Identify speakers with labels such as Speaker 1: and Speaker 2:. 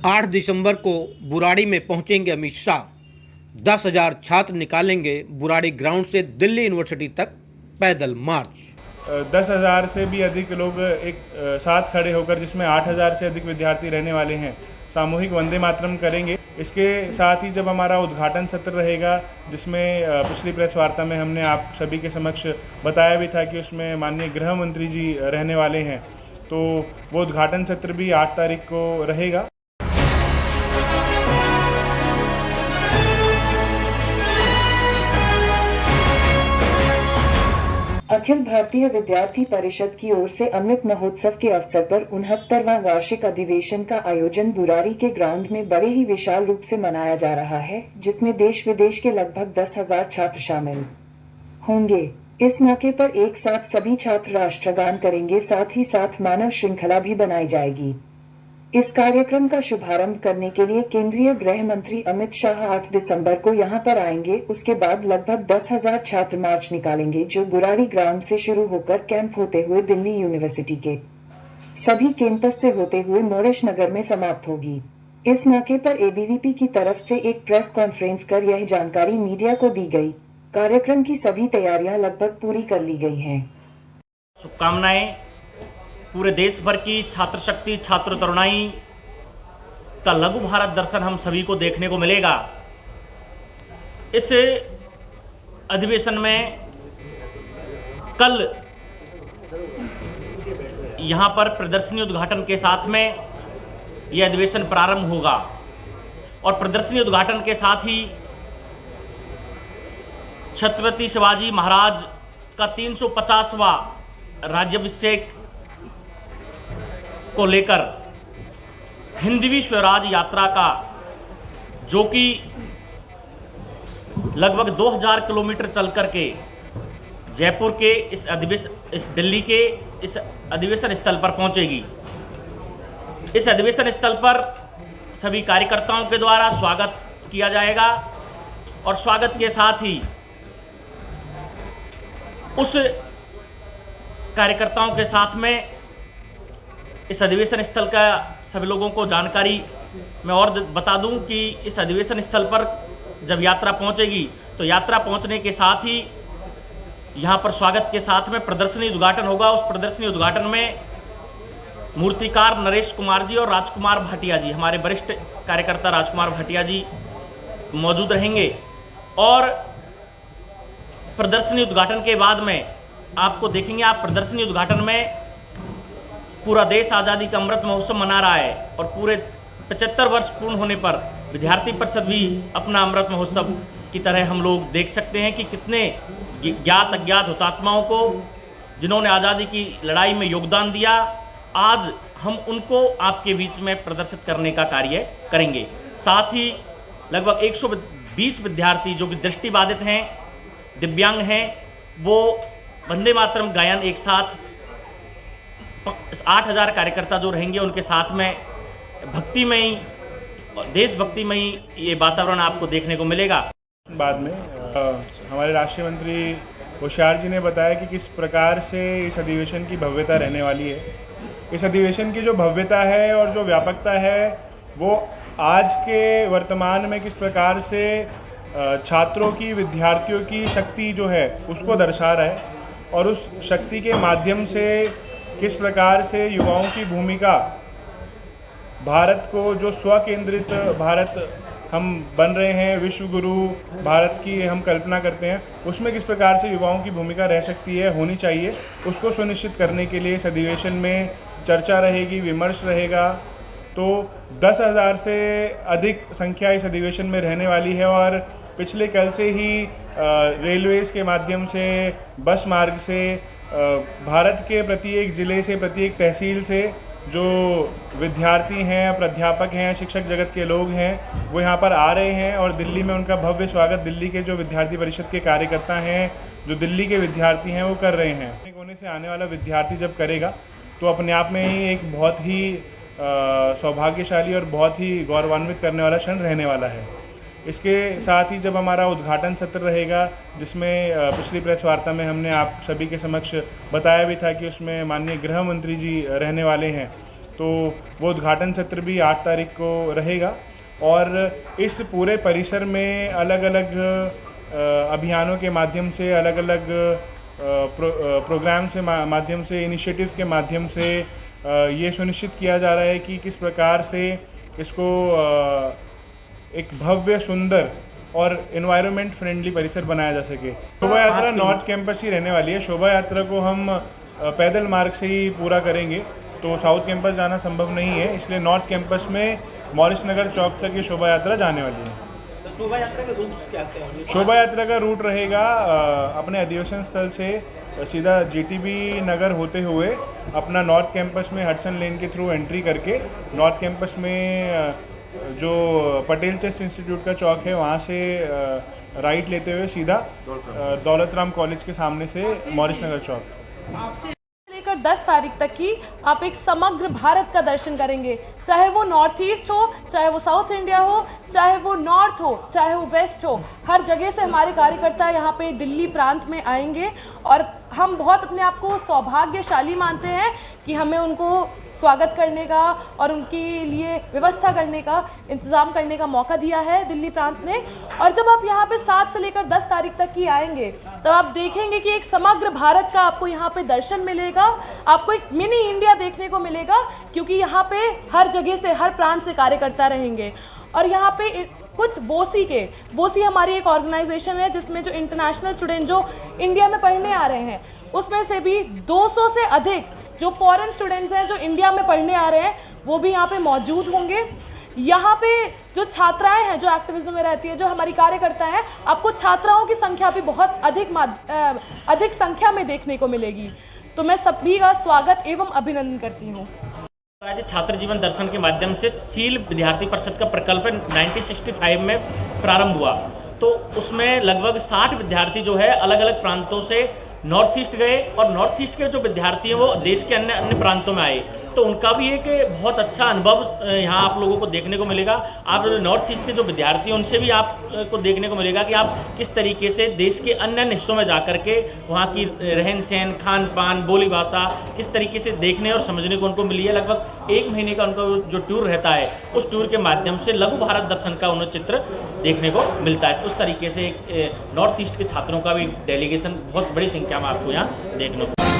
Speaker 1: 8 दिसंबर को बुराड़ी में पहुंचेंगे अमित शाह। 10,000 छात्र निकालेंगे बुराड़ी ग्राउंड से दिल्ली यूनिवर्सिटी तक पैदल मार्च।
Speaker 2: 10,000 से भी अधिक लोग एक साथ खड़े होकर, जिसमें 8,000 से अधिक विद्यार्थी रहने वाले हैं, सामूहिक वंदे मातरम करेंगे। इसके साथ ही जब हमारा उद्घाटन सत्र रहेगा, जिसमें पिछली प्रेस वार्ता में हमने आप सभी के समक्ष बताया भी था कि उसमें माननीय गृह मंत्री जी रहने वाले हैं, तो वो उद्घाटन सत्र भी 8 तारीख को रहेगा।
Speaker 3: अखिल भारतीय विद्यार्थी परिषद की ओर से अमृत महोत्सव के अवसर पर 69वां वार्षिक अधिवेशन का आयोजन बुराड़ी के ग्राउंड में बड़े ही विशाल रूप से मनाया जा रहा है, जिसमें देश विदेश के लगभग 10,000 छात्र शामिल होंगे। इस मौके पर एक साथ सभी छात्र राष्ट्रगान करेंगे, साथ ही साथ मानव श्रृंखला भी बनाई जाएगी। इस कार्यक्रम का शुभारंभ करने के लिए केंद्रीय गृह मंत्री अमित शाह 8 दिसंबर को यहां पर आएंगे। उसके बाद लगभग 10,000 छात्र मार्च निकालेंगे, जो बुराड़ी ग्राउंड से शुरू होकर कैंप होते हुए दिल्ली यूनिवर्सिटी के सभी कैंपस से होते हुए मोरेश नगर में समाप्त होगी। इस मौके पर एबीवीपी की तरफ से एक प्रेस कॉन्फ्रेंस कर यह जानकारी मीडिया को दी गई। कार्यक्रम की सभी तैयारियां लगभग पूरी कर ली गई हैं।
Speaker 4: शुभकामनाएं। पूरे देश भर की छात्र शक्ति, छात्र तरुणाई का लघु भारत दर्शन हम सभी को देखने को मिलेगा। इस अधिवेशन में कल यहाँ पर प्रदर्शनी उद्घाटन के साथ में यह अधिवेशन प्रारंभ होगा और प्रदर्शनी उद्घाटन के साथ ही छत्रपति शिवाजी महाराज का 350वां राज्याभिषेक को लेकर हिंदवी स्वराज यात्रा का, जो कि लगभग 2000 किलोमीटर चल करके जयपुर के इस दिल्ली के इस अधिवेशन स्थल पर पहुंचेगी। इस अधिवेशन स्थल पर सभी कार्यकर्ताओं के द्वारा स्वागत किया जाएगा और स्वागत के साथ ही उस कार्यकर्ताओं के साथ में इस अधिवेशन स्थल का सभी लोगों को जानकारी मैं और बता दूं कि इस अधिवेशन स्थल पर जब यात्रा पहुंचेगी तो यात्रा पहुंचने के साथ ही यहां पर स्वागत के साथ में प्रदर्शनी उद्घाटन होगा। उस प्रदर्शनी उद्घाटन में मूर्तिकार नरेश कुमार जी और राजकुमार भाटिया जी, हमारे वरिष्ठ कार्यकर्ता राजकुमार भाटिया जी मौजूद रहेंगे। और प्रदर्शनी उद्घाटन के बाद में आपको देखेंगे, आप प्रदर्शनी उद्घाटन में पूरा देश आज़ादी का अमृत महोत्सव मना रहा है और पूरे 75 वर्ष पूर्ण होने पर विद्यार्थी परिषद भी अपना अमृत महोत्सव की तरह हम लोग देख सकते हैं कि कितने ज्ञात अज्ञात हुतात्माओं को, जिन्होंने आज़ादी की लड़ाई में योगदान दिया, आज हम उनको आपके बीच में प्रदर्शित करने का कार्य करेंगे। साथ ही लगभग 120 विद्यार्थी जो कि दृष्टिबाधित हैं, दिव्यांग हैं, वो वंदे मातरम गायन एक साथ 8,000 कार्यकर्ता जो रहेंगे उनके साथ में भक्तिमयी, देशभक्तिमयी ये वातावरण आपको देखने को मिलेगा।
Speaker 2: बाद में हमारे राष्ट्रीय मंत्री होशियार जी ने बताया कि किस प्रकार से इस अधिवेशन की भव्यता रहने वाली है। इस अधिवेशन की जो भव्यता है और जो व्यापकता है, वो आज के वर्तमान में किस प्रकार से छात्रों की, विद्यार्थियों की शक्ति जो है उसको दर्शा रहा है और उस शक्ति के माध्यम से किस प्रकार से युवाओं की भूमिका, भारत को जो स्वकेंद्रित भारत हम बन रहे हैं, विश्व गुरु भारत की हम कल्पना करते हैं, उसमें किस प्रकार से युवाओं की भूमिका रह सकती है, होनी चाहिए, उसको सुनिश्चित करने के लिए इस अधिवेशन में चर्चा रहेगी, विमर्श रहेगा। तो 10,000 से अधिक संख्या इस अधिवेशन में रहने वाली है और पिछले कल से ही रेलवेज़ के माध्यम से, बस मार्ग से भारत के प्रत्येक ज़िले से, प्रत्येक तहसील से जो विद्यार्थी हैं, प्राध्यापक हैं, शिक्षक जगत के लोग हैं, वो यहाँ पर आ रहे हैं और दिल्ली में उनका भव्य स्वागत दिल्ली के जो विद्यार्थी परिषद के कार्यकर्ता हैं, जो दिल्ली के विद्यार्थी हैं, वो कर रहे हैं। कोने से आने वाला विद्यार्थी जब करेगा तो अपने आप में ही एक बहुत ही सौभाग्यशाली और बहुत ही गौरवान्वित करने वाला क्षण रहने वाला है। इसके साथ ही जब हमारा उद्घाटन सत्र रहेगा, जिसमें पिछली प्रेस वार्ता में हमने आप सभी के समक्ष बताया भी था कि उसमें माननीय गृह मंत्री जी रहने वाले हैं, तो वो उद्घाटन सत्र भी 8 तारीख को रहेगा। और इस पूरे परिसर में अलग अलग अभियानों के माध्यम से, अलग अलग प्रोग्राम से माध्यम से, इनिशिएटिव्स के माध्यम से ये सुनिश्चित किया जा रहा है कि किस प्रकार से इसको एक भव्य, सुंदर और एनवायरनमेंट फ्रेंडली परिसर बनाया जा सके। शोभा यात्रा नॉर्थ कैंपस ही रहने वाली है। शोभा यात्रा को हम पैदल मार्ग से ही पूरा करेंगे, तो साउथ कैंपस जाना संभव नहीं है, इसलिए नॉर्थ कैंपस में मॉरिस नगर चौक तक ये शोभा यात्रा जाने वाली है।
Speaker 4: शोभा यात्रा का रूट क्या है?
Speaker 2: शोभा यात्रा का रूट रहेगा अपने अधिवेशन स्थल से सीधा जीटीबी नगर होते हुए अपना नॉर्थ कैंपस में हडसन लेन के थ्रू एंट्री करके नॉर्थ कैंपस में जो पटेल चेस्ट इंस्टीट्यूट का चौक है वहाँ से राइट लेते हुए सीधा दौलत राम कॉलेज के सामने से मॉरिस नगर चौक
Speaker 5: लेकर 10 तारीख तक की आप एक समग्र भारत का दर्शन करेंगे, चाहे वो नॉर्थ ईस्ट हो, चाहे वो साउथ इंडिया हो, चाहे वो नॉर्थ हो, चाहे वो वेस्ट हो। हर जगह से हमारे कार्यकर्ता यहाँ पे दिल्ली प्रांत में आएंगे और हम बहुत अपने आप को सौभाग्यशाली मानते हैं कि हमें उनको स्वागत करने का और उनके लिए व्यवस्था करने का, इंतज़ाम करने का मौका दिया है दिल्ली प्रांत ने। और जब आप यहाँ पे 7 से लेकर 10 तारीख तक की आएंगे तब आप देखेंगे कि एक समग्र भारत का आपको यहाँ पे दर्शन मिलेगा, आपको एक मिनी इंडिया देखने को मिलेगा, क्योंकि यहाँ पे हर जगह से, हर प्रांत से कार्यकर्ता रहेंगे। और यहाँ पे कुछ बोसी हमारी एक ऑर्गेनाइजेशन है जिसमें जो इंटरनेशनल स्टूडेंट जो इंडिया में पढ़ने आ रहे हैं उसमें से भी 200 से अधिक जो फॉरेन स्टूडेंट्स हैं जो इंडिया में पढ़ने आ रहे हैं वो भी यहाँ पे मौजूद होंगे। यहाँ पे जो छात्राएं हैं जो एक्टिविज्म में रहती है, जो हमारी कार्यकर्ता हैं, आपको छात्राओं की संख्या भी बहुत अधिक संख्या में देखने को मिलेगी। तो मैं सभी का स्वागत एवं अभिनंदन करती हूँ।
Speaker 4: आज छात्र जीवन दर्शन के माध्यम से सील विद्यार्थी परिषद का प्रकल्प 1965 में प्रारंभ हुआ, तो उसमें लगभग 60 विद्यार्थी जो है अलग अलग प्रांतों से नॉर्थ ईस्ट गए और नॉर्थ ईस्ट के जो विद्यार्थी हैं वो देश के अन्य प्रांतों में आए, तो उनका भी एक बहुत अच्छा अनुभव यहाँ आप लोगों को देखने को मिलेगा। आप नॉर्थ ईस्ट के जो विद्यार्थी हैं उनसे भी आपको देखने को मिलेगा कि आप किस तरीके से देश के अन्य हिस्सों में जा कर के वहाँ की रहन सहन, खान पान, बोली भाषा किस तरीके से देखने और समझने को उनको मिली है। लगभग 1 महीने का उनका जो टूर रहता है उस टूर के माध्यम से लघु भारत दर्शन का उन्हें चित्र देखने को मिलता है। उस तरीके से नॉर्थ ईस्ट के छात्रों का भी डेलीगेशन बहुत बड़ी संख्या में आपको यहाँ देखने को